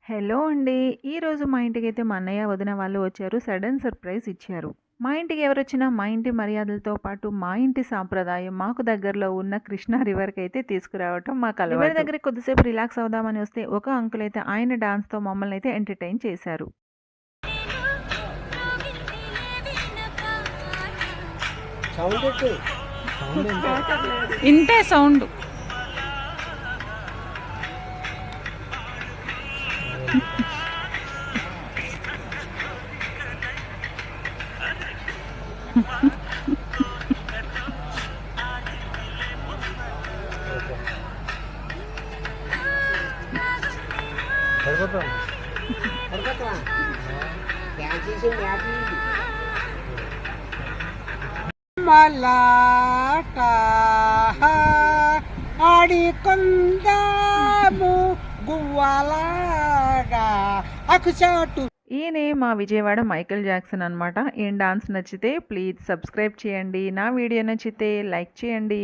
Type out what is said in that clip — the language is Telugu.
హలో అండి. ఈరోజు మా ఇంటికైతే మా అన్నయ్య, వదిన వాళ్ళు వచ్చారు. సడన్ సర్ప్రైజ్ ఇచ్చారు. మా ఇంటికి ఎవరొచ్చినా మా ఇంటి మర్యాదలతో పాటు మా ఇంటి సాంప్రదాయం మాకు దగ్గరలో ఉన్న కృష్ణా రివర్‌కైతే తీసుకురావటం మాకలవాటు. రివర్ దగ్గరికి కొద్దిసేపు రిలాక్స్ అవుదామని వస్తే ఒక అంకుల్ అయితే ఆయన డాన్స్‌తో మమ్మల్నైతే ఎంటర్‌టైన్ చేశారు. ఇంతే సౌండ్. మలాట ఆడికొందాము గువ్వలాగా అకుచాటు. ఈయనే మా విజయవాడ మైకేల్ జాక్సన్ అనమాట. ఈయన డాన్స్ నచ్చితే ప్లీజ్ సబ్స్క్రైబ్ చేయండి. నా వీడియో నచ్చితే లైక్ చేయండి.